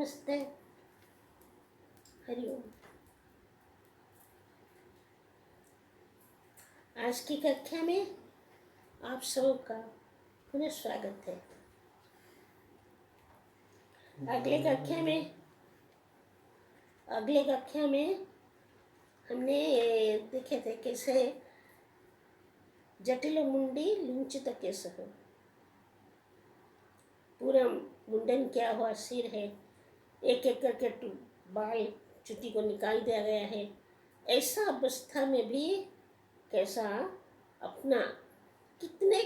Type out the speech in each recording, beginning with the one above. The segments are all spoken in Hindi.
नमस्ते, हरिओम। आज की कक्षा में आप सबका पुनः स्वागत है। अगले कक्षा में हमने देखे थे कैसे जटिल मुंडी लुंचित केसः, पूरा मुंडन क्या हुआ, सिर है, एक एक करके बाल चुट्टी को निकाल दिया गया है। ऐसा अवस्था में भी कैसा अपना कितने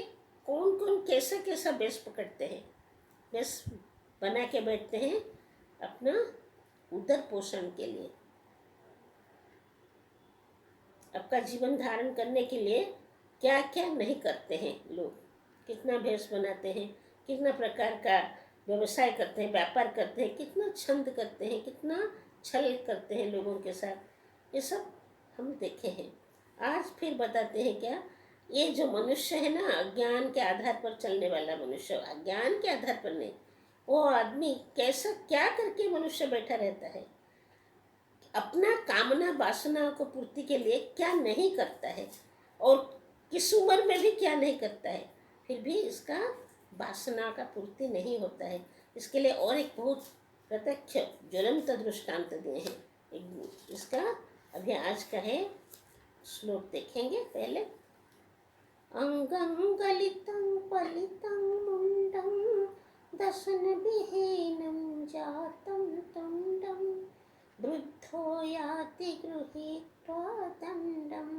कौन कौन कैसा कैसा बेस पकड़ते हैं, बेस बना के बैठते हैं अपना उदर पोषण के लिए, आपका जीवन धारण करने के लिए क्या क्या नहीं करते हैं लोग, कितना भेष बनाते हैं, कितना प्रकार का व्यवसाय करते हैं, व्यापार करते हैं, कितना छंद करते हैं, कितना छल करते हैं लोगों के साथ, ये सब हम देखे हैं। आज फिर बताते हैं क्या, ये जो मनुष्य है ना, अज्ञान के आधार पर चलने वाला मनुष्य, अज्ञान के आधार पर नहीं, वो आदमी कैसा क्या करके मनुष्य बैठा रहता है, अपना कामना वासना को पूर्ति के लिए क्या नहीं करता है, और किस उम्र में भी क्या नहीं करता है, फिर भी इसका वासना का पूर्ति नहीं होता है। इसके लिए और एक बहुत प्रत्यक्ष ज्वलंत दृष्टांत दिए हैं। इसका अभी आज का है श्लोक देखेंगे। पहले अंगं गलितं पलितं मुंडं दशन विहीनं जातं तुंडं वृद्धो याति गृहीत्वा दंडं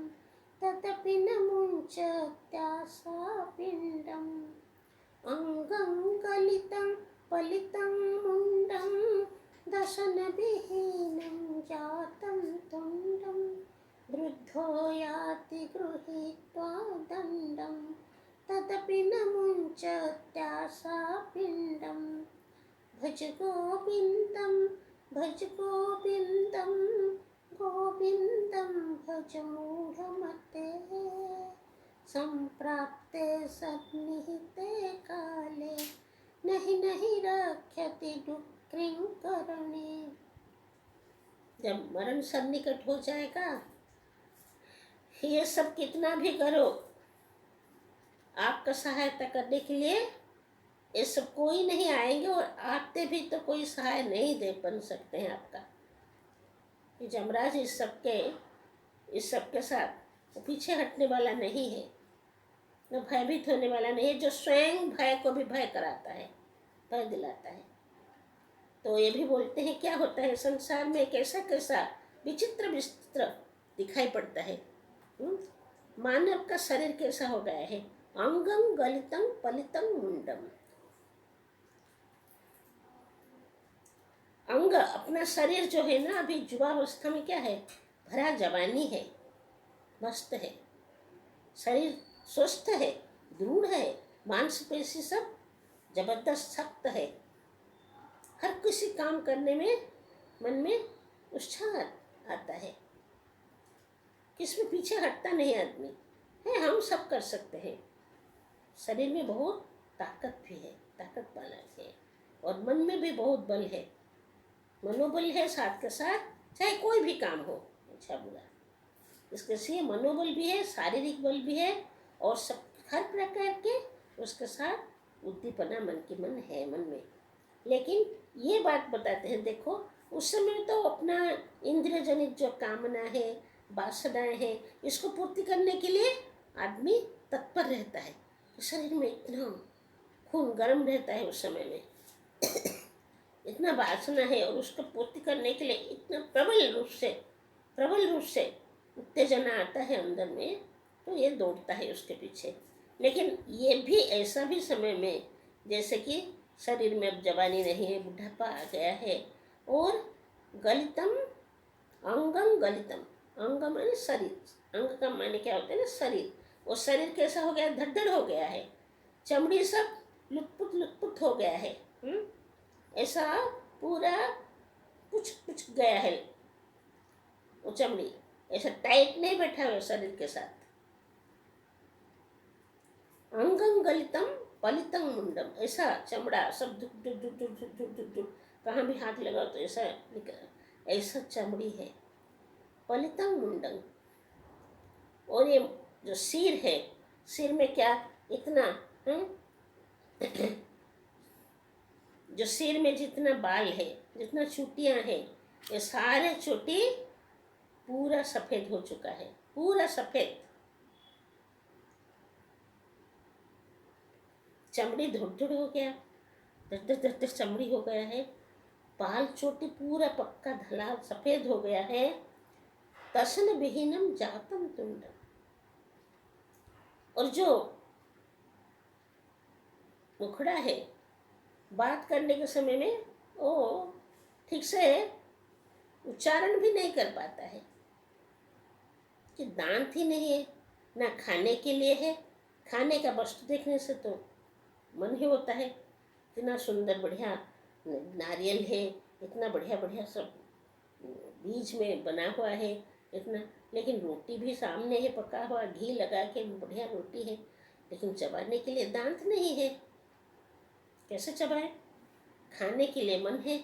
तदपि न मुञ्चत्यासा पिण्डम्। अंगं गलितं पलितं मुंडं दशन विहीनं जातं तुंडं वृद्धो याति गृहीत्वा दंडं तदपि न मुञ्चत्यासा पिण्डम्। भज गोविन्दं गोविन्दं भज मूढमते संप्राप्ते सन्निहिते काले नहीं रक्षति दुःखिं करणे। जब मरण सन्निकट हो जाएगा, ये सब कितना भी करो, आपका सहायता करने के लिए ये सब कोई नहीं आएंगे, और आते भी तो कोई सहाय नहीं दे बन सकते हैं आपका। यमराज इस सबके साथ वो पीछे हटने वाला नहीं है, न भयभीत होने वाला नहीं है, जो स्वयं भय को भी भय कराता है, भय दिलाता है। तो ये भी बोलते हैं क्या होता है संसार में, कैसा कैसा विचित्र विचित्र दिखाई पड़ता है। मानव का शरीर कैसा हो गया है, अंगं गलितं पलितं मुंडम। अंग अपना शरीर जो है ना, अभी युवावस्था में क्या है, भरा जवानी है, मस्त है, शरीर स्वस्थ है, दृढ़ है, मांसपेशी सब जबरदस्त सख्त है, हर किसी काम करने में मन में उत्साह आता है, किसमें पीछे हटता नहीं आदमी है, हम सब कर सकते हैं। शरीर में बहुत ताकत भी है, ताकत वाला है, और मन में भी बहुत बल है, मनोबल है साथ के साथ, चाहे कोई भी काम हो, अच्छा बुरा, इसके से मनोबल भी है, शारीरिक बल भी है, और सब हर प्रकार के उसके साथ उद्दीपना मन है मन में। लेकिन ये बात बताते हैं, देखो उस समय तो अपना इंद्रिय जनित जो कामना है, वासनाएं हैं, इसको पूर्ति करने के लिए आदमी तत्पर रहता है, शरीर में इतना खून गर्म रहता है उस समय में इतना वासना है, और उसको पूर्ति करने के लिए इतना प्रबल रूप से उत्तेजना आता है अंदर में, तो ये दौड़ता है उसके पीछे। लेकिन ये भी ऐसा भी समय में, जैसे कि शरीर में अब जवानी नहीं है, बुढ़ापा आ गया है, और गलितम अंगम गलितम, अंग माने शरीर, अंग का माने क्या होता है ना, शरीर, और शरीर कैसा हो गया, धड़धड़ हो गया है, चमड़ी सब लुटपुट हो गया है, ऐसा पूरा कुछ गया है, वो चमड़ी ऐसा टाइट नहीं बैठा हुआ शरीर के साथ। अंगं गलितं पलितं मुंडम, ऐसा चमड़ा सब धुक धुक धुक धुक धुक धुक धुक धुक कहाँ भी हाथ लगाओ तो ऐसा ऐसा चमड़ी है। पलितंग मुंडंग। और ये जो सिर है, सिर में क्या इतना है, जो सिर में जितना बाल है, जितना चुटियां हैं, ये सारे चोटी पूरा सफेद हो चुका है, पूरा सफेद। चमड़ी धुड़ धुड़ हो गया, दस दस दस दस चमड़ी हो गया है। बाल चोटी पूरा पक्का धला सफेद हो गया है। तसन विहीनम जातम तुंडम। और जो मुखड़ा है, बात करने के समय में वो ठीक से उच्चारण भी नहीं कर पाता है, कि दांत ही नहीं है, ना खाने के लिए है। खाने का वस्तु देखने से तो मन ही होता है, इतना सुंदर बढ़िया नारियल है, इतना बढ़िया बढ़िया सब बीज में बना हुआ है इतना, लेकिन रोटी भी सामने है, पका हुआ घी लगा के बढ़िया रोटी है, लेकिन चबाने के लिए दांत नहीं है, कैसे चबाए। खाने के लिए मन है,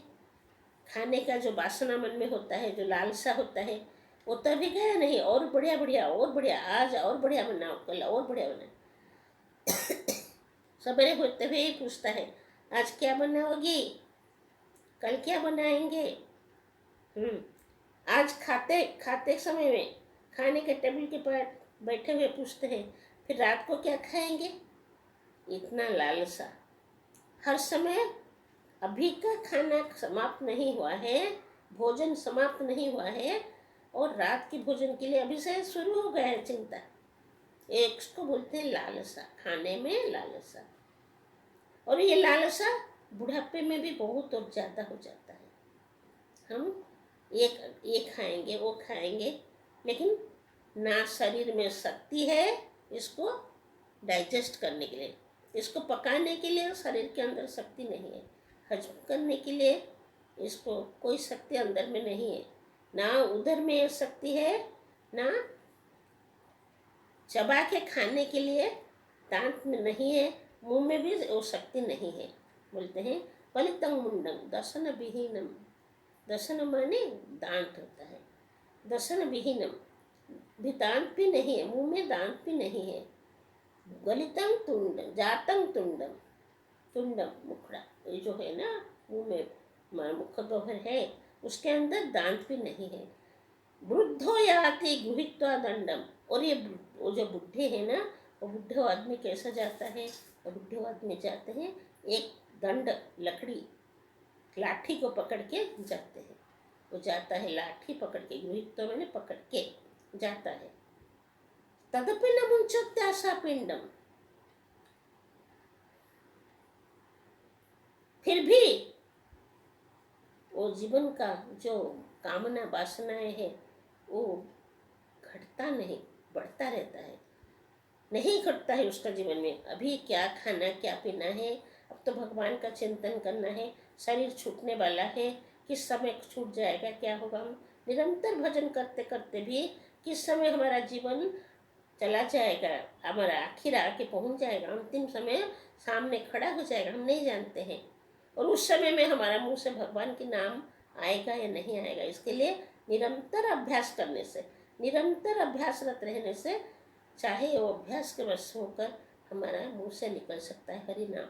खाने का जो वासना मन में होता है, जो लालसा होता है, वो तभी गया नहीं, और बढ़िया बढ़िया और बढ़िया, आज और बढ़िया बनाओ, कल और बढ़िया बनाओ। सवेरे होते हुए ही पूछता है, आज क्या बनाओगी, कल क्या बनाएंगे। आज खाते खाते समय में खाने के टेबल के पास बैठे हुए पूछते हैं, फिर रात को क्या खाएंगे। इतना लालसा हर समय। अभी का खाना समाप्त नहीं हुआ है, भोजन समाप्त नहीं हुआ है, और रात के भोजन के लिए अभी से शुरू हो गया है चिंता। एक को बोलते हैं लालसा, खाने में लालसा। और ये लालसा बुढ़ापे में भी बहुत और ज़्यादा हो जाता है। हम ये खाएंगे वो खाएंगे, लेकिन ना शरीर में शक्ति है इसको डाइजेस्ट करने के लिए, इसको पकाने के लिए शरीर के अंदर शक्ति नहीं है, हजम करने के लिए इसको कोई शक्ति अंदर में नहीं है, ना उधर में शक्ति है, ना चबा के खाने के लिए दांत में नहीं है, मुंह में भी वो शक्ति नहीं है। बोलते हैं पलितंग मुंडम दर्शन विहीनम। दर्शन माने दांत होता है, दर्शन विहीनम, भी दांत भी नहीं है, मुंह में दांत भी नहीं है। गलितंग तुंडम जातंग तुंडम। तुंडम मुखड़ा, ये जो है ना मुंह में मुख गह्वर है, उसके अंदर दांत भी नहीं है। वृद्धो याति गृहीत्वा दंडम। और ये वो जो बुढ़े हैं ना, वो बुढ़े आदमी कैसा जाता है, वो बुढ़े आदमी जाते हैं एक दंड लकड़ी लाठी को पकड़ के जाते हैं। वो जाता है लाठी पकड़ के, गृहीत्वा मैंने पकड़ के जाता है। तदपि न मुंचोत्याशा पिंडम। फिर भी वो जीवन का जो कामना वासनाएं है वो घटता नहीं, बढ़ता रहता है, नहीं घटता है उसका जीवन में। अभी क्या खाना क्या पीना है, अब तो भगवान का चिंतन करना है, शरीर छूटने वाला है, किस समय छूट जाएगा, क्या होगा। हम निरंतर भजन करते करते भी किस समय हमारा जीवन चला जाएगा, हमारा आखिर आके पहुंच जाएगा, अंतिम समय सामने खड़ा हो जाएगा, हम नहीं जानते हैं। और उस समय में हमारा मुंह से भगवान के नाम आएगा या नहीं आएगा। इसके लिए निरंतर अभ्यास करने से, निरंतर अभ्यासरत रहने से, चाहे वो अभ्यास के वश होकर हमारा मुंह से निकल सकता है हरि नाम,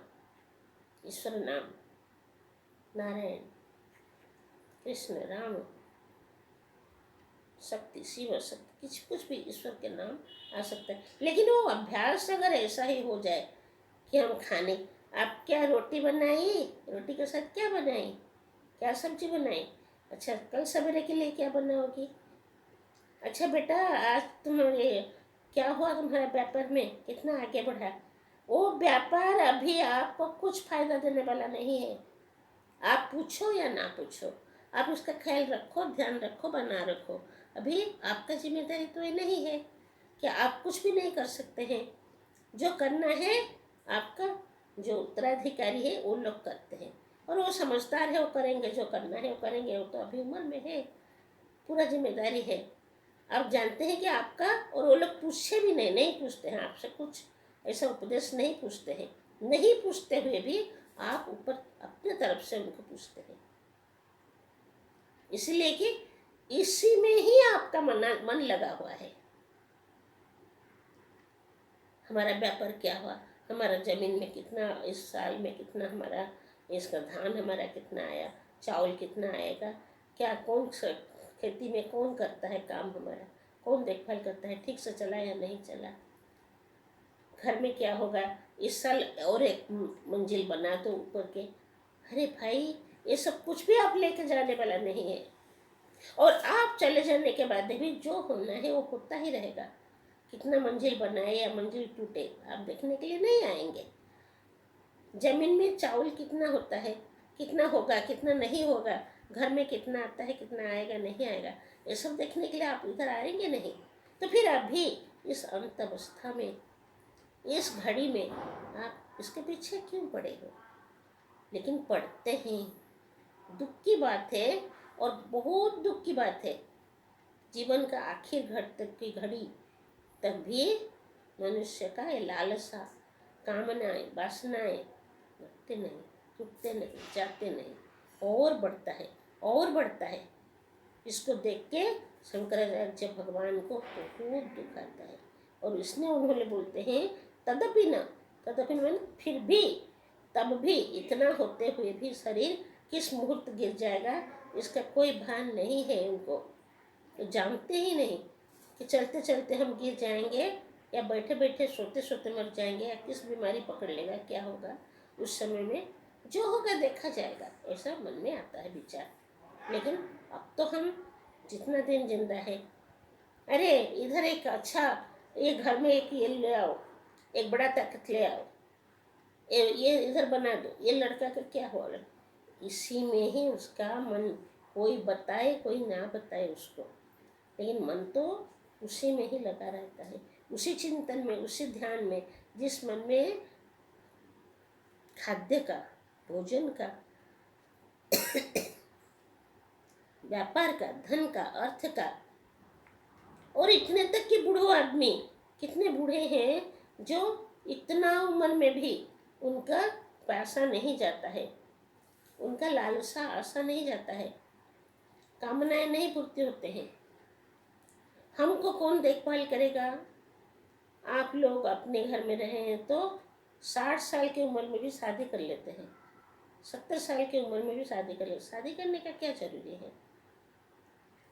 ईश्वर नाम, नारायण, कृष्ण, राम, शक्ति, शिव शक्ति, कुछ भी ईश्वर के नाम आ सकता है। लेकिन वो अभ्यास अगर ऐसा ही हो जाए कि हम खाने, आप क्या रोटी बनाई, रोटी के साथ क्या बनाई, क्या सब्जी बनाई, अच्छा कल सवेरे के लिए क्या बनाओगी, अच्छा बेटा आज तुम्हारे क्या हुआ, तुम्हारे व्यापार में कितना आगे बढ़ा। वो व्यापार अभी आपको कुछ फायदा देने वाला नहीं है। आप पूछो या ना पूछो, आप उसका ख्याल रखो, ध्यान रखो, बना रखो। अभी आपका जिम्मेदारी तो ये नहीं है कि आप कुछ भी नहीं कर सकते हैं। जो करना है आपका जो उत्तराधिकारी है वो लोग करते हैं, और वो समझदार है, वो करेंगे, जो करना है वो करेंगे। वो तो अभी उम्र में है, पूरा जिम्मेदारी है। आप जानते हैं कि आपका, और वो लोग पूछे भी नहीं पूछते हैं आपसे, कुछ ऐसा उपदेश नहीं पूछते हैं। नहीं पूछते हुए भी आप ऊपर अपने तरफ से उनको पूछते हैं, इसलिए कि इसी में ही आपका मन लगा हुआ है। हमारा व्यापार क्या हुआ, हमारा ज़मीन में कितना, इस साल में कितना हमारा, इसका धान हमारा कितना आया, चावल कितना आएगा, क्या कौन खेती में कौन करता है काम, हमारा कौन देखभाल करता है, ठीक से चला या नहीं चला, घर में क्या होगा, इस साल और एक मंजिल बना दो ऊपर के। अरे भाई, ये सब कुछ भी आप लेके जाने वाला नहीं है, और आप चले जाने के बाद भी जो होना है वो होता ही रहेगा। कितना मंजिल बनाए या मंजिल टूटे, आप देखने के लिए नहीं आएंगे। जमीन में चावल कितना होता है, कितना होगा, कितना नहीं होगा, घर में कितना आता है, कितना आएगा नहीं आएगा, ये सब देखने के लिए आप इधर आएंगे नहीं। तो फिर आप भी इस अंत अवस्था में, इस घड़ी में आप इसके पीछे क्यों पड़े हो? लेकिन पढ़ते हैं। दुख की बात है, और बहुत दुख की बात है। जीवन का आखिर घड़ी तक की घड़ी तक भी मनुष्य का ये लालसा, कामनाएं, वासनाएं बढ़ते नहीं, रुकते नहीं, जाते नहीं, और बढ़ता है और बढ़ता है। इसको देख के शंकराचार्य भगवान को बहुत दुख आता है, और इसने उन्होंने बोलते हैं तदपि न, तदपि न फिर भी, तब भी, इतना होते हुए भी शरीर किस मुहूर्त गिर जाएगा इसका कोई भान नहीं है उनको। तो जानते ही नहीं कि चलते चलते हम गिर जाएंगे, या बैठे बैठे सोते सोते मर जाएंगे, या किस बीमारी पकड़ लेगा, क्या होगा उस समय में, जो होगा देखा जाएगा, ऐसा मन में आता है विचार। लेकिन अब तो हम जितना दिन जिंदा है, अरे इधर एक अच्छा, ये घर में एक ये ले आओ, एक बड़ा तख्त ले आओ, ये इधर बना दो, ये लड़का का क्या हो रहा, इसी में ही उसका मन, कोई बताए कोई ना बताए उसको, लेकिन मन तो उसी में ही लगा रहता है, उसी चिंतन में, उसी ध्यान में। जिस मन में खाद्य का, भोजन का, व्यापार का, धन का, अर्थ का, और इतने तक कि बूढ़ो आदमी, कितने बूढ़े हैं जो इतना उम्र में भी उनका पैसा नहीं जाता है, उनका लालसा आशा नहीं जाता है, कामनाएं नहीं पूर्ति होते हैं। हमको कौन देखभाल करेगा? आप लोग अपने घर में रहे हैं तो 60 साल की उम्र में भी शादी कर लेते हैं, 70 साल की उम्र में भी शादी कर लेते। शादी करने का क्या जरूरी है?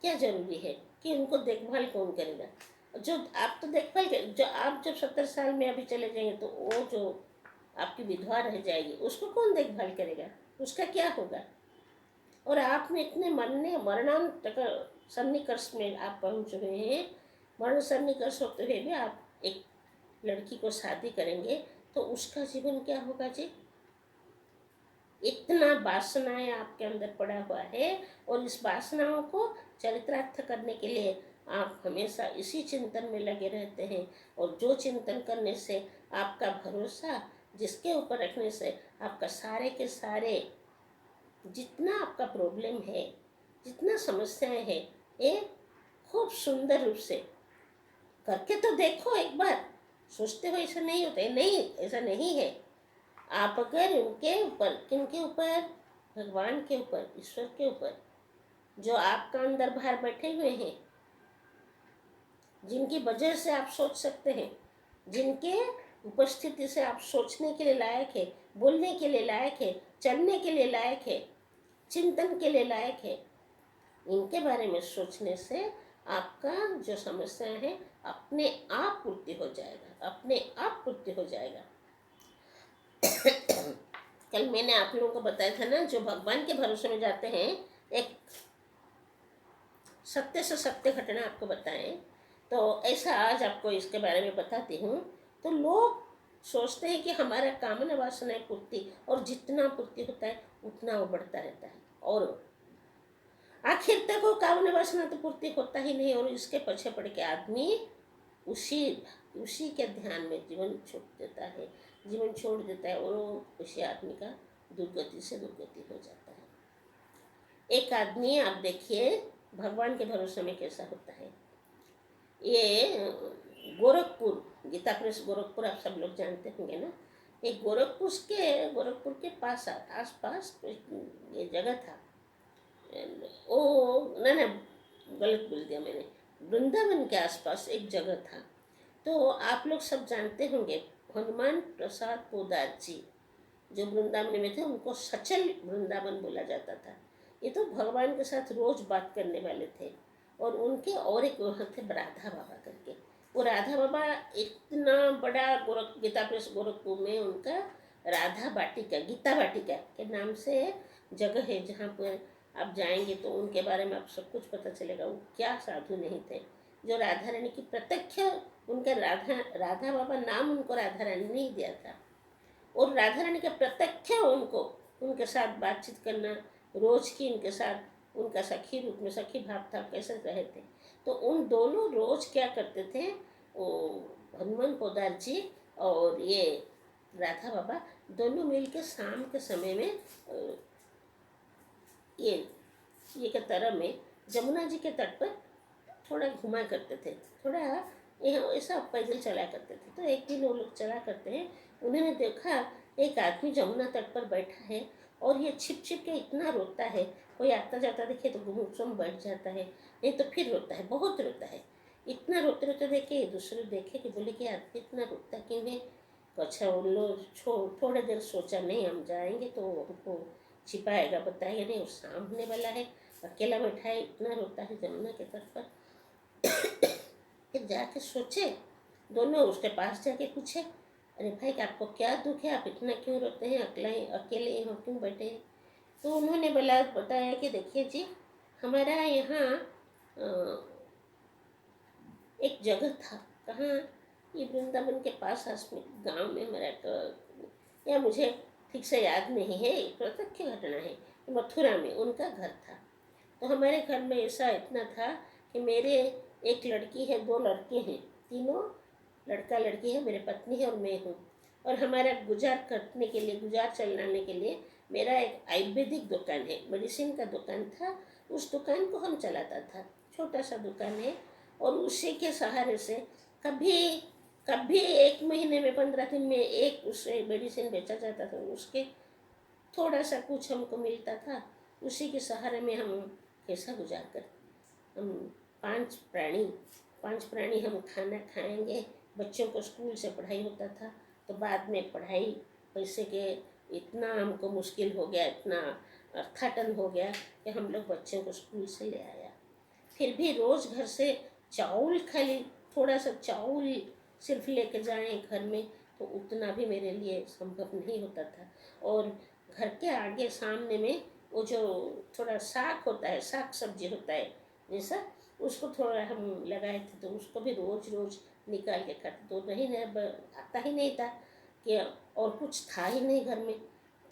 क्या जरूरी है कि उनको देखभाल कौन करेगा? जो आप तो देखभाल कर, जो आप जब 70 साल में अभी चले जाएंगे तो वो जो आपकी विधवा रह जाएगी उसको कौन देखभाल करेगा? उसका क्या होगा? और आप में इतने मरने, मरणांत सन्निकर्ष में आप पहुँच हुए हैं, मरण सन्निकर्ष होते हुए भी आप एक लड़की को शादी करेंगे तो उसका जीवन क्या होगा जी? इतना वासनाएं आपके अंदर पड़ा हुआ है, और इस वासनाओं को चरितार्थ करने के लिए आप हमेशा इसी चिंतन में लगे रहते हैं। और जो चिंतन करने से आपका भरोसा, जिसके ऊपर रखने से आपका सारे के सारे, जितना आपका प्रॉब्लम है, जितना समस्याएं हैं, ये खूब सुंदर रूप से करके तो देखो एक बार। सोचते हो ऐसा नहीं होता है, नहीं, ऐसा नहीं है। आप अगर उनके ऊपर, किनके ऊपर? भगवान के ऊपर, ईश्वर के ऊपर, जो आपका अंदर बाहर बैठे हुए हैं, जिनकी वजह से आप सोच सकते हैं, जिनके उपस्थिति से आप सोचने के लिए लायक है, बोलने के लिए लायक है, चलने के लिए लायक है, चिंतन के लिए लायक है, इनके बारे में सोचने से आपका जो समस्या है अपने आप पूर्ति हो जाएगा, अपने आप पूर्ति हो जाएगा। कल मैंने आप लोगों को बताया था ना, जो भगवान के भरोसे में जाते हैं, एक सत्य से सत्य घटना आपको बताएं तो ऐसा आज आपको इसके बारे में बताती हूँ। तो लोग सोचते हैं कि हमारा कामना वासना पूर्ति, और जितना पूर्ति होता है उतना वो बढ़ता रहता है, और आखिर तक वो कामना वासना तो पूर्ति होता ही नहीं, और इसके पीछे पड़ के आदमी उसी के ध्यान में जीवन छोड़ देता है, जीवन छोड़ देता है, और उसी आदमी का दुर्गति से दुर्गति हो जाता है। एक आदमी, आप देखिए भगवान के भरोसे में कैसा होता है। ये गोरखपुर, गीता प्रेस गोरखपुर आप सब लोग जानते होंगे ना। एक गोरखपुर के पास, आस पास ये जगह था, वो ना ना गलत बोल दिया मैंने। वृंदावन के आसपास एक जगह था। तो आप लोग सब जानते होंगे, हनुमान प्रसाद पोदार जी जो वृंदावन में थे उनको सचल वृंदावन बोला जाता था। ये तो भगवान के साथ रोज बात करने वाले थे। और उनके और एक वहाँ थे राधा बाबा करके। वो राधा बाबा इतना बड़ा गीता प्रेस गोरखपुर में उनका राधा वाटिका, गीता वाटिका के नाम से जगह है, जहाँ पर आप जाएंगे तो उनके बारे में आप सब कुछ पता चलेगा। वो क्या साधु नहीं थे जो राधा रानी की प्रत्यक्ष, उनका राधा बाबा नाम उनको राधा रानी ने ही दिया था। और राधा रानी का प्रत्यक्ष उनको, उनके साथ बातचीत करना, रोज की उनके साथ उनका सखी रूप में सखी भाव था, कैसे रहे थे। तो उन दोनों रोज क्या करते थे, वो हनुमान पोदार जी और ये राधा बाबा दोनों मिलकर शाम के समय में ये के तरह में जमुना जी के तट पर थोड़ा घुमा करते थे, थोड़ा ऐसा पैदल चला करते थे। तो एक दिन वो लोग चला करते हैं, उन्होंने देखा एक आदमी जमुना तट पर बैठा है और ये छिप छिप के इतना रोता है। कोई आता जाता देखे तो गुमसुम बैठ जाता है, नहीं तो फिर रोता है, बहुत रोता है। इतना रोते रोते देखे, दूसरे देखे कि बोले कि आदमी इतना रोता क्यों है। तो अच्छा उन लोग थोड़ी देर सोचा, नहीं हम जाएंगे तो हमको छिपाएगा, बताएगा नहीं, वो सामने वाला है, अकेला बैठा है, इतना रोता है जमुना के तट पर। फिर जाके सोचे, दोनों उसके पास जाके पूछे, अरे भाई आपको क्या दुख है, आप इतना क्यों रोते हैं, अकेले यहाँ क्यों बैठे हैं। तो उन्होंने बताया कि देखिए जी, हमारा यहाँ एक जगह था, कहाँ, ये वृंदावन के पास में गांव में हमारा, या मुझे ठीक से याद नहीं है, प्रत्यक्ष घटना है, मथुरा में उनका घर था। तो हमारे घर में ऐसा इतना था कि मेरे एक लड़की है, 2 लड़के हैं, तीनों लड़का लड़की है, मेरे पत्नी है और मैं हूँ। और हमारा गुजार करने के लिए, गुजार चलाने के लिए मेरा एक आयुर्वेदिक दुकान है, मेडिसिन का दुकान था। उस दुकान को हम चलाता था, छोटा सा दुकान है। और उसी के सहारे से कभी कभी 1 महीने में 15 दिन में एक उससे मेडिसिन बेचा जाता था, उसके थोड़ा सा कुछ हमको मिलता था। उसी के सहारे में हम कैसा गुजार कर, हम 5 प्राणी हम खाना खाएंगे। बच्चों को स्कूल से पढ़ाई होता था, तो बाद में पढ़ाई पैसे के इतना हमको मुश्किल हो गया, इतना अर्थाटन हो गया कि हम लोग बच्चों को स्कूल से ले आया। फिर भी रोज़ घर से चावल, खाली थोड़ा सा चावल सिर्फ लेके जाएं घर में, तो उतना भी मेरे लिए संभव नहीं होता था। और घर के आगे सामने में वो जो थोड़ा साग होता है, साग सब्जी होता है जैसा, उसको थोड़ा हम लगाए थे, तो उसको भी रोज़ रोज़ निकाल के खाते। तो नहीं आता ही नहीं था कि, और कुछ था ही नहीं घर में,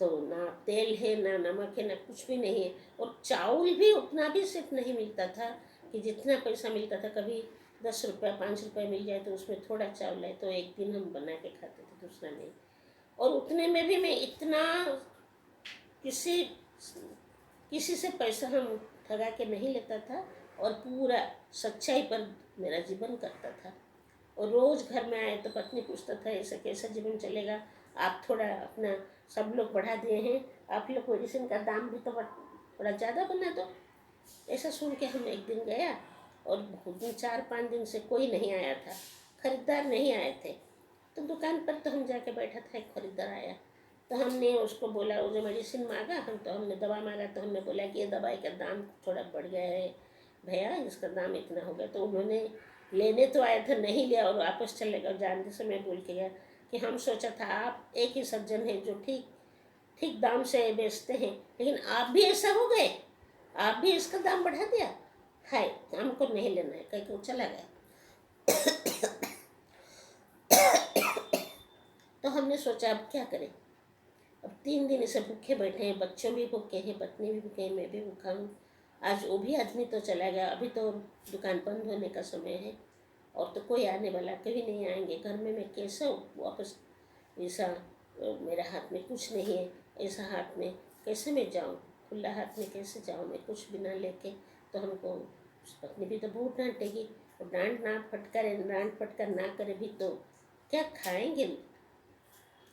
तो ना तेल है ना नमक है ना कुछ भी नहीं है। और चावल भी उतना भी सिर्फ नहीं मिलता था कि जितना पैसा मिलता था, कभी 10 रुपये 5 रुपये मिल जाए तो उसमें थोड़ा चावल है तो एक दिन हम बना के खाते थे, दूसरा नहीं। और उतने में भी मैं इतना किसी किसी से पैसा हम ठगा के नहीं लेता था, और पूरा सच्चाई पर मेरा जीवन करता था। और रोज़ घर में आए तो पत्नी पूछता था, ऐसा कैसा जीवन चलेगा, आप थोड़ा अपना, सब लोग बढ़ा दिए हैं, आप लोग मेडिसिन का दाम भी तो थोड़ा ज़्यादा बना दो। ऐसा सुन के हम एक दिन गया, और 4-5 दिन से कोई नहीं आया था, खरीदार नहीं आए थे। तो दुकान पर तो हम जाके बैठा था, एक खरीदार आया, तो हमने उसको बोला, वो जो मेडिसिन मांगा, हमने दवा मांगा, तो हमने बोला कि ये दवाई का दाम थोड़ा बढ़ गया है भैया, इसका दाम इतना हो गया। तो उन्होंने लेने तो आया था, नहीं लिया और वापस चले गए। जानते समय बोल के गया कि हम सोचा था आप एक ही सज्जन हैं जो ठीक ठीक दाम से बेचते हैं, लेकिन आप भी ऐसा हो गए, आप भी इसका दाम बढ़ा दिया है, हमको नहीं लेना है, कहीं को चला गया। तो हमने सोचा अब क्या करें, अब 3 दिन इसे भूखे बैठे हैं, बच्चों भी भूखे हैं, पत्नी भी भूखे हैं, मैं भी भूखा हूँ। आज वो भी आदमी तो चला गया, अभी तो दुकान बंद होने का समय है, और तो कोई आने वाला कभी नहीं आएंगे। घर में मैं कैसे वापस, ऐसा मेरे हाथ में कुछ नहीं है, ऐसा हाथ में कैसे मैं जाऊँ, खुला हाथ में कैसे जाऊँ मैं कुछ भी ना लेके। तो हमको पत्नी भी तो बहुत डांटेगी, और डांट फटकार ना करे भी तो क्या खाएंगे,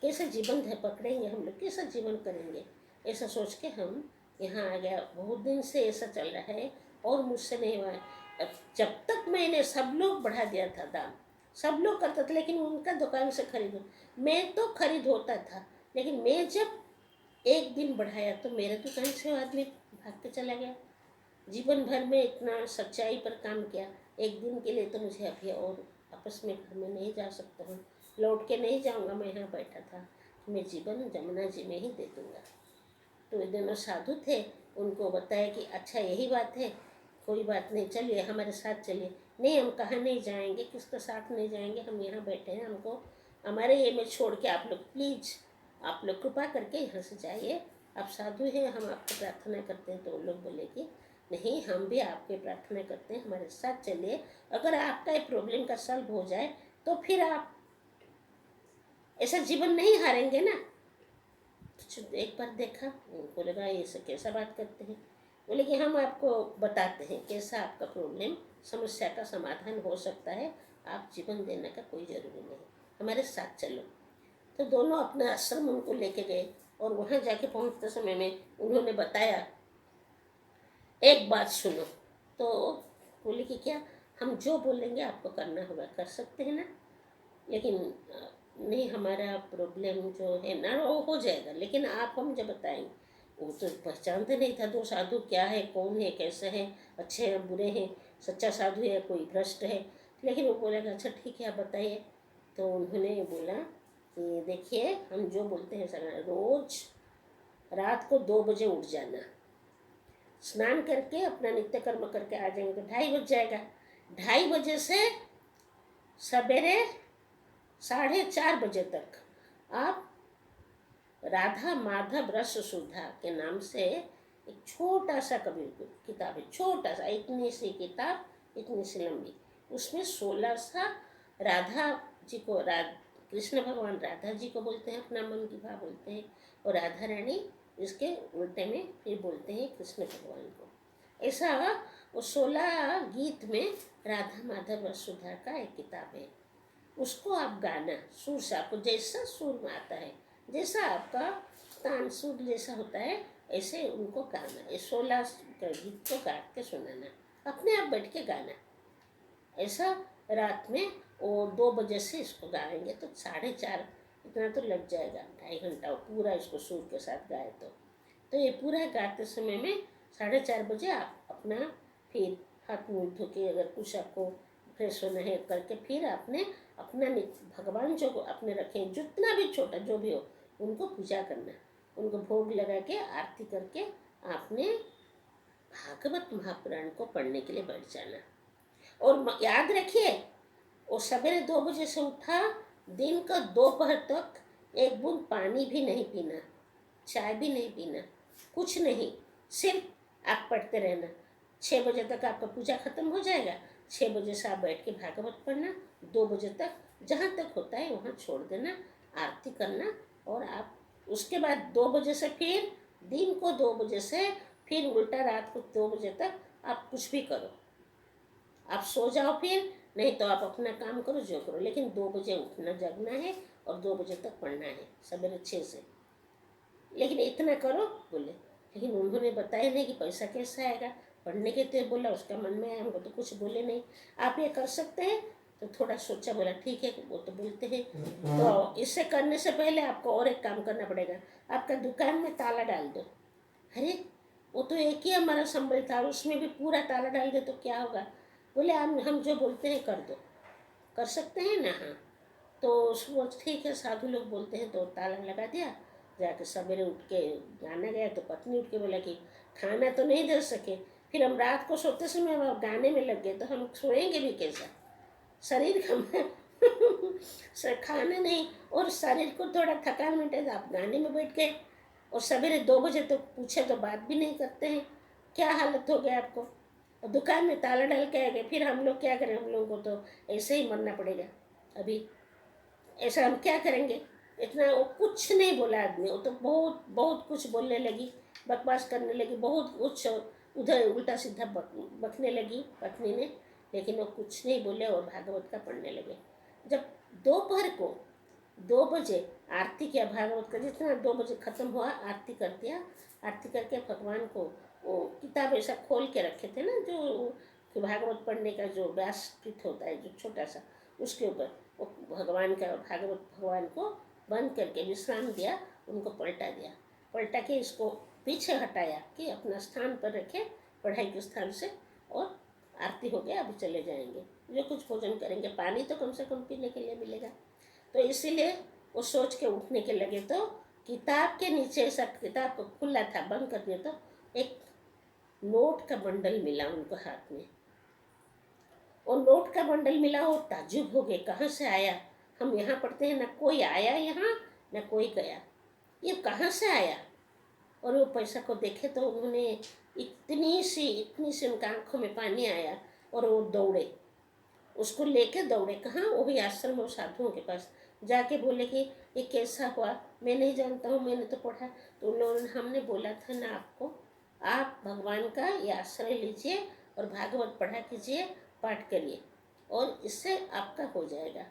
कैसा जीवन है पकड़ेंगे हम लोग, कैसा जीवन करेंगे। ऐसा सोच के हम यहाँ आ गया, बहुत दिन से ऐसा चल रहा है और मुझसे नहीं हुआ है। अब जब तक मैंने, सब लोग बढ़ा दिया था दाम, सब लोग करते थे, लेकिन उनका दुकान से खरीदो, मैं तो खरीद होता था, लेकिन मैं जब एक दिन बढ़ाया तो मेरे दुकान से वो आदमी भाग के चला गया। जीवन भर में इतना सच्चाई पर काम किया, एक दिन के लिए तो मुझे अभी और आपस में घर में नहीं जा सकता हूँ, लौट के नहीं जाऊँगा। मैं यहाँ बैठा था, मैं जीवन जमुना जी में ही दे दूँगा। तो ये दोनों साधु थे, उनको बताया कि अच्छा यही बात है, कोई बात नहीं, चलिए हमारे साथ चलिए। नहीं, हम कहाँ नहीं जाएंगे, किसके साथ नहीं जाएंगे, हम यहाँ बैठे हैं, हमको हमारे ये में छोड़ के आप लोग प्लीज़, आप लोग कृपा करके यहाँ से जाइए, आप साधु हैं, हम आपको प्रार्थना करते हैं। तो वो लोग बोले कि नहीं, हम भी आपके प्रार्थना करते हैं, हमारे साथ चलिए, अगर आपका ये प्रॉब्लम का सॉल्व हो जाए तो फिर आप ऐसा जीवन नहीं हारेंगे ना। तो एक बार देखा, उनको लगा ये से कैसा बात करते हैं। बोले कि हम आपको बताते हैं कैसा आपका प्रॉब्लम, समस्या का समाधान हो सकता है, आप जीवन देने का कोई ज़रूरी नहीं, हमारे साथ चलो। तो दोनों अपना आश्रम उनको लेके गए, और वहाँ जाके पहुँचते समय में उन्होंने बताया, एक बात सुनो। तो बोले कि क्या? हम जो बोलेंगे आपको करना होगा, कर सकते हैं ना, लेकिन नहीं, हमारा प्रॉब्लम जो है ना वो हो जाएगा, लेकिन आप हम जब बताएंगे। वो तो पहचानते नहीं था दो साधु क्या है, कौन है, कैसे हैं, अच्छे हैं बुरे हैं, सच्चा साधु है कोई भ्रष्ट है। लेकिन वो बोलेगा अच्छा ठीक है आप बताइए। तो उन्होंने बोला कि देखिए, हम जो बोलते हैं सर, रोज़ रात को 2 बजे उठ जाना, स्नान करके अपना नित्य कर्म करके आ जाएंगे तो 2:30 बज जाएगा। 2:30 बजे से सवेरे 4:30 बजे तक आप राधा माधव रस सुधा के नाम से एक छोटा सा कबीर की किताब है, छोटा सा, इतनी सी किताब, इतनी सी लंबी, उसमें 16 सा राधा जी को, कृष्ण भगवान राधा जी को बोलते हैं, अपना मन की भाव बोलते हैं, और राधा रानी इसके उल्टे में फिर बोलते हैं कृष्ण भगवान को। ऐसा वो 16 गीत में राधा माधव रस सुधा का एक किताब है। उसको आप गाना सुर से, आपको जैसा सुर में आता है, जैसा आपका तान सुर जैसा होता है, ऐसे उनको गाना, ये 16 गीत को गा के सुनाना, अपने आप बैठ के गाना। ऐसा रात में वो 2 बजे से इसको गाएंगे तो 4:30 इतना तो लग जाएगा, 2.5 घंटा पूरा इसको सुर के साथ गाए तो ये पूरा गाते समय में 4:30 बजे आप अपना फिर हाथ मुँह धो के, अगर कुछ आपको फ्रेश होना है करके, फिर आपने अपना भगवान जो अपने रखें, जितना भी छोटा जो भी हो, उनको पूजा करना, उनको भोग लगा के आरती करके आपने भागवत महापुराण को पढ़ने के लिए बैठ जाना। और याद रखिए, वो सवेरे 2 बजे से उठा, दिन का दोपहर तक एक बूंद पानी भी नहीं पीना, चाय भी नहीं पीना, कुछ नहीं, सिर्फ आप पढ़ते रहना। 6 बजे तक आपका पूजा खत्म हो जाएगा, 6 बजे से आप बैठ के भागवत पढ़ना, 2 बजे तक जहाँ तक होता है वहाँ छोड़ देना, आरती करना, और आप उसके बाद 2 बजे से फिर दिन को 2 बजे से फिर उल्टा रात को 2 बजे तक आप कुछ भी करो, आप सो जाओ फिर, नहीं तो आप अपना काम करो जो करो, लेकिन 2 बजे उठना जगना है और 2 बजे तक पढ़ना है सवेरे 6 से, लेकिन इतना करो बोले। लेकिन उन्होंने बताया नहीं कि पैसा कैसे आएगा, पढ़ने के तो बोला, उसका मन में आया, हमको तो कुछ बोले नहीं, आप ये कर सकते हैं। तो थोड़ा सोचा, बोला ठीक है, वो तो बोलते हैं। तो इससे करने से पहले आपको और एक काम करना पड़ेगा, आपका दुकान में ताला डाल दो। अरे वो तो एक ही हमारा संबल था, उसमें भी पूरा ताला डाल दे तो क्या होगा? बोले हम जो बोलते हैं कर दो, कर सकते हैं ना? हाँ। तो वो ठीक है, साधु लोग बोलते हैं, तो ताला लगा दिया। जाके सवेरे उठ के गाना गया तो पत्नी उठ के बोला कि खाना तो नहीं दे सके, फिर हम रात को सोते समय हम गाने में लग गए, तो हम सोएंगे भी कैसा? शरीर खाना नहीं, और शरीर को थोड़ा थकान मिटे तो आप गाने में बैठ गए, और सवेरे 2 बजे तो पूछे तो बात भी नहीं करते हैं, क्या हालत हो गया आपको? और दुकान में ताला डाल के आ गए, फिर हम लोग क्या करें? हम लोगों को तो ऐसे ही मरना पड़ेगा अभी, ऐसा हम क्या करेंगे? इतना वो कुछ नहीं बोला आदमी, वो तो बहुत बहुत कुछ बोलने लगी, बकवास करने लगी, बहुत कुछ उधर उल्टा सीधा बकने लगी पत्नी ने, लेकिन वो कुछ नहीं बोले और भागवत का पढ़ने लगे। जब दोपहर को 2 बजे आरती किया भागवत का, जितना 2 बजे ख़त्म हुआ आरती कर दिया। आरती करके भगवान को वो किताब ऐसा खोल के रखे थे ना, जो कि भागवत पढ़ने का जो व्यासपीठ होता है जो छोटा सा, उसके ऊपर वो भगवान का भागवत भगवान को बंद करके विश्राम दिया, उनको पलटा दिया। पलटा के इसको पीछे हटाया कि अपना स्थान पर रखे, पढ़ाई के स्थान से, और आरती हो गया, अभी चले जाएंगे, जो कुछ भोजन करेंगे, पानी तो कम से कम पीने के लिए मिलेगा। तो इसीलिए वो सोच के उठने के लगे, तो किताब के नीचे ऐसा, किताब को खुला था, बंद कर दिया, तो एक नोट का बंडल मिला उनको हाथ में। और नोट का बंडल मिला, वो ताज्जुब हो गए, कहाँ से आया? हम यहाँ पढ़ते हैं ना कोई आया यहाँ ना कोई गया, ये कहाँ से आया? और वो पैसा को देखे तो उन्होंने इतनी सी उनकी आंखों में पानी आया, और वो दौड़े, उसको लेके दौड़े कहाँ? वही आश्रम और साधुओं के पास जाके बोले कि ये कैसा हुआ, मैं नहीं जानता हूँ, मैंने तो पढ़ा। तो उन लोगों ने, हमने बोला था ना आपको, आप भगवान का ये आश्रय लीजिए और भागवत पढ़ा कीजिए, पाठ करिए, और इससे आपका हो जाएगा।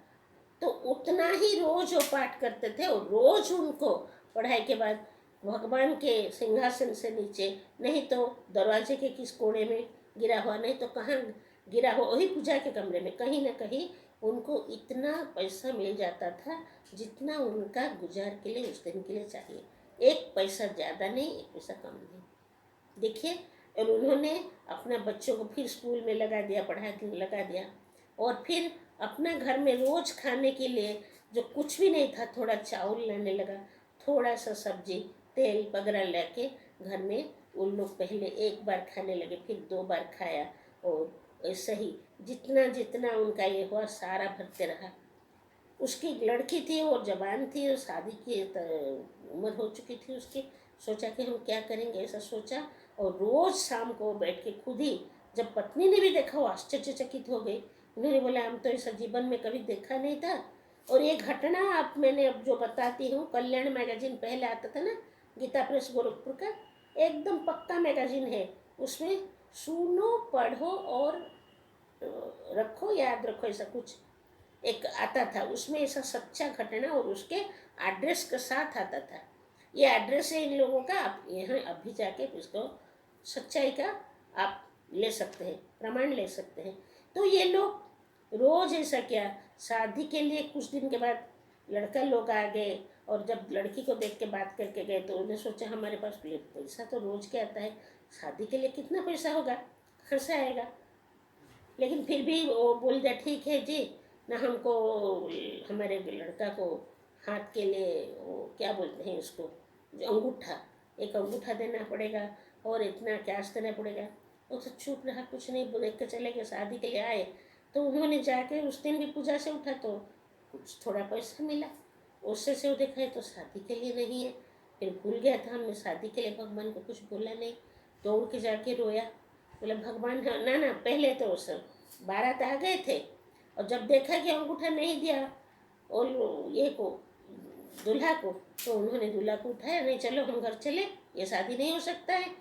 तो उतना ही रोज वो पाठ करते थे, और रोज उनको पढ़ाई के बाद भगवान के सिंहासन से नीचे, नहीं तो दरवाजे के किस कोने में गिरा हुआ, नहीं तो कहाँ गिरा हुआ, वही पूजा के कमरे में, कहीं ना कहीं उनको इतना पैसा मिल जाता था जितना उनका गुजार के लिए उस दिन के लिए चाहिए। 1 पैसा ज़्यादा नहीं, 1 पैसा कम नहीं। देखिए, और उन्होंने अपना बच्चों को फिर स्कूल में लगा दिया, पढ़ाई लगा दिया, और फिर अपना घर में रोज खाने के लिए जो कुछ भी नहीं था, थोड़ा चावल लाने लगा, थोड़ा सा सब्जी, तेल वगैरह लेके घर में उन लोग पहले 1 बार खाने लगे, फिर 2 बार खाया, और ऐसा ही जितना जितना उनका ये हुआ सारा भरते रहा। उसकी लड़की थी और जवान थी, और शादी की उम्र हो चुकी थी उसकी। सोचा कि हम क्या करेंगे, ऐसा सोचा, और रोज़ शाम को बैठ के खुद ही, जब पत्नी ने भी देखा वो आश्चर्यचकित हो गई। उन्होंने बोला, हम तो ऐसा जीवन में कभी देखा नहीं था। और ये घटना आप मैंने अब जो बताती हूँ, कल्याण मैगजीन पहले आता था ना, गीता प्रेस गोरखपुर का, एकदम पक्का मैगजीन है, उसमें सुनो पढ़ो और रखो, याद रखो, ऐसा कुछ एक आता था, उसमें ऐसा सच्चा घटना और उसके एड्रेस के साथ आता था। ये एड्रेस है इन लोगों का, आप यहाँ अभी जाके इसको सच्चाई का आप ले सकते हैं, प्रमाण ले सकते हैं। तो ये लोग रोज़ ऐसा किया। शादी के लिए कुछ दिन के बाद लड़का लोग आ गए, और जब लड़की को देख के बात करके गए तो उन्हें सोचा हमारे पास पैसा तो रोज़ के आता है, शादी के लिए कितना पैसा होगा, कहाँ से आएगा? लेकिन फिर भी वो बोल दिया, ठीक है जी, ना हमको हमारे लड़का को हाथ के लिए वो क्या बोलते हैं उसको, जो अंगूठा, एक अंगूठा देना पड़ेगा, और इतना कैश देना पड़ेगा। वो तो चुप रहा, कुछ नहीं देख के चले गए। शादी के लिए आए तो उन्होंने जाके उस दिन भी पूजा से उठा तो कुछ थोड़ा पैसा मिला, उससे से वो दिखाए तो शादी के लिए नहीं है। फिर भूल गया था, हमने शादी के लिए भगवान को कुछ बोला नहीं, दौड़ के जाके रोया, बोला भगवान, ना ना, पहले तो सब बारात आ गए थे, और जब देखा कि अंगूठा नहीं दिया और ये को दूल्हा को, तो उन्होंने दूल्हा को उठाया, नहीं चलो हम घर चले, ये शादी नहीं हो सकता है।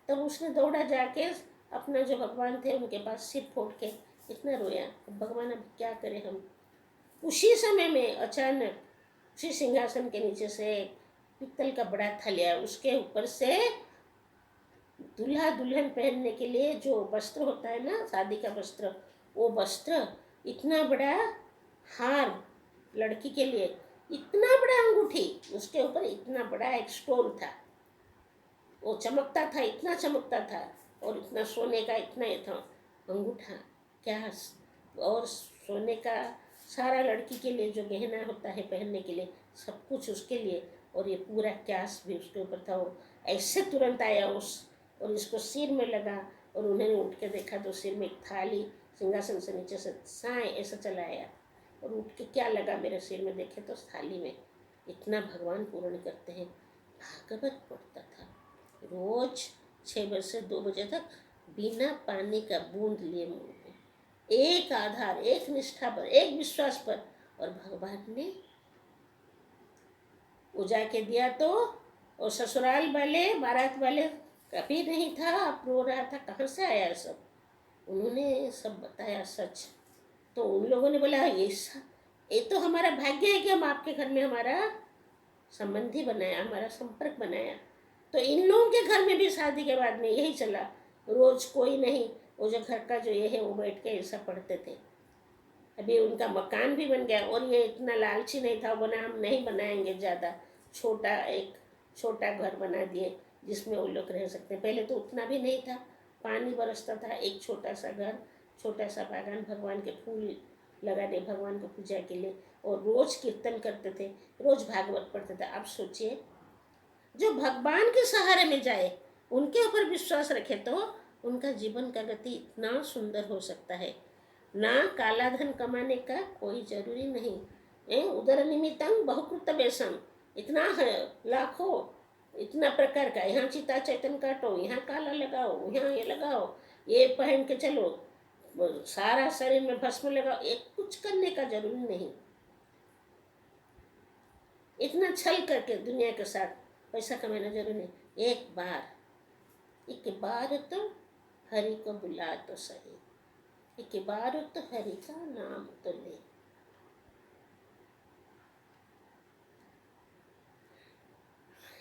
तब उसने दौड़ा जाके अपना जो भगवान थे उनके पास सिर फोड़ के इतना रोया। अब भगवान अब क्या करें हम। उसी समय में अचानक उसी सिंहासन के नीचे से पित्तल का बड़ा थलिया, उसके ऊपर से दूल्हा दुल्हन पहनने के लिए जो वस्त्र होता है ना, शादी का वस्त्र, वो वस्त्र, इतना बड़ा हार लड़की के लिए, इतना बड़ा अंगूठी, उसके ऊपर इतना बड़ा एक स्टोन था, वो चमकता था, इतना चमकता था, और इतना सोने का इतना ये था अंगूठा, क्या, और सोने का सारा लड़की के लिए जो गहना होता है पहनने के लिए, सब कुछ उसके लिए, और ये पूरा कैश भी उसके ऊपर था। वो ऐसे तुरंत आया और इसको सिर में लगा, और उन्होंने उठ के देखा तो सिर में एक थाली सिंहासन से नीचे से साए ऐसा चला आया, और उठ के क्या लगा मेरे सिर में, देखे तो थाली में इतना भगवान पूर्ण करते हैं। भागवत पढ़ता था रोज 6 बजे से 2 बजे तक, बिना पानी का बूंद लिए मुँह में, एक आधार, एक निष्ठा पर, एक विश्वास पर, और भगवान ने वो जाके दिया। तो और ससुराल वाले, बारात वाले कभी नहीं था, आप रो रहा था कहाँ से आया सब, उन्होंने सब बताया सच। तो उन लोगों ने बोला, ये तो हमारा भाग्य है कि हम आपके घर में हमारा संबंधी बनाया, हमारा संपर्क बनाया। तो इन लोगों के घर में भी शादी के बाद में यही चला, रोज कोई नहीं, वो जो घर का जो ये है वो बैठ के ऐसा पढ़ते थे। अभी उनका मकान भी बन गया, और ये इतना लालची नहीं था, वो बना हम नहीं बनाएंगे ज़्यादा, एक छोटा घर बना दिए जिसमें वो लोग रह सकते। पहले तो उतना भी नहीं था, पानी बरसता था, एक छोटा सा घर, छोटा सा बागान, भगवान के फूल लगाने, भगवान को पूजा के लिए, और रोज कीर्तन करते थे, रोज भागवत पढ़ते थे। आप सोचिए, जो भगवान के सहारे में जाए, उनके ऊपर विश्वास रखे, तो उनका जीवन का गति इतना सुंदर हो सकता है। ना काला धन कमाने का कोई जरूरी नहीं, उदर निमित्तम बहुकृत बेसम, इतना है, लाखों इतना प्रकार का, यहाँ चिता चैतन काटो, यहाँ काला लगाओ, यहाँ ये लगाओ, ये पहन के चलो, सारा शरीर में भस्म लगाओ, एक कुछ करने का जरूरी नहीं। इतना छल करके दुनिया के साथ पैसा कमाना जरूरी नहीं। एक बार तो हरि को बुला तो सही, एक बार तो हरि का नाम तो ले।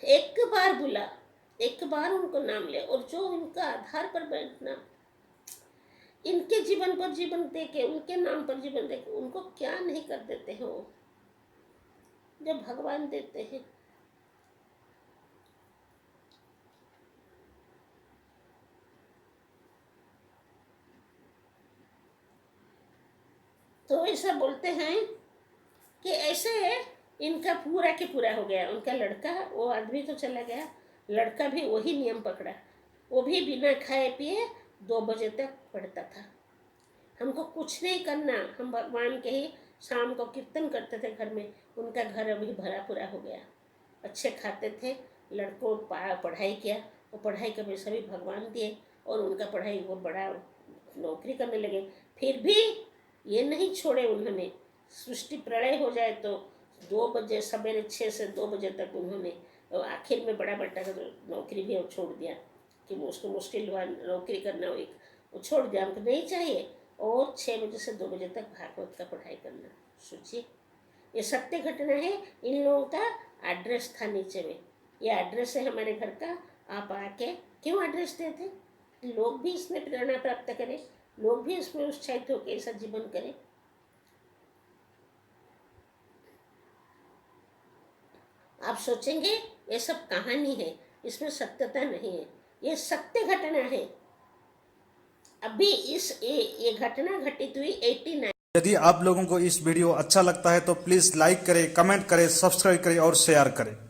एक बार बुला, एक बार उनको नाम ले, और जो इनका आधार पर बैठना, इनके जीवन पर जीवन देके, उनके नाम पर जीवन देके, उनको क्या नहीं कर देते हैं वो, जब भगवान देते हैं। तो ऐसा बोलते हैं कि ऐसे इनका पूरा के पूरा हो गया। उनका लड़का, वो आदमी तो चला गया, लड़का भी वही नियम पकड़ा, वो भी बिना खाए पिए 2 बजे तक पढ़ता था। हमको कुछ नहीं करना, हम भगवान के ही शाम को कीर्तन करते थे घर में। उनका घर अभी भरा पूरा हो गया, अच्छे खाते थे, लड़कों पढ़ाई किया, वो पढ़ाई के पैसा भी भगवान दिए, और उनका पढ़ाई वो बड़ा नौकरी करने लगे। फिर भी ये नहीं छोड़े उन्होंने, सृष्टि प्रलय हो जाए तो 2 बजे सवेरे 6 से 2 बजे तक उन्होंने, आखिर में बड़ा बेटा का नौकरी भी छोड़ दिया कि उसको मुश्किल हुआ नौकरी करना, वो छोड़ दिया, हमको नहीं चाहिए, और 6 बजे से 2 बजे तक भागवत का पढ़ाई करना। सोचिए, ये सत्य घटना है। इन लोगों का एड्रेस था नीचे में, ये एड्रेस है हमारे घर का, आप आके क्यों एड्रेस देते, लोग भी इसमें प्रेरणा प्राप्त करें, लोग भी इसमें उत्साहित होकर ऐसा जीवन करें। आप सोचेंगे ये सब कहानी है, इसमें सत्यता नहीं है, ये सत्य घटना है। अभी ये घटना घटित हुई 89। यदि आप लोगों को इस वीडियो अच्छा लगता है तो प्लीज़ लाइक करें, कमेंट करें, सब्सक्राइब करें और शेयर करें।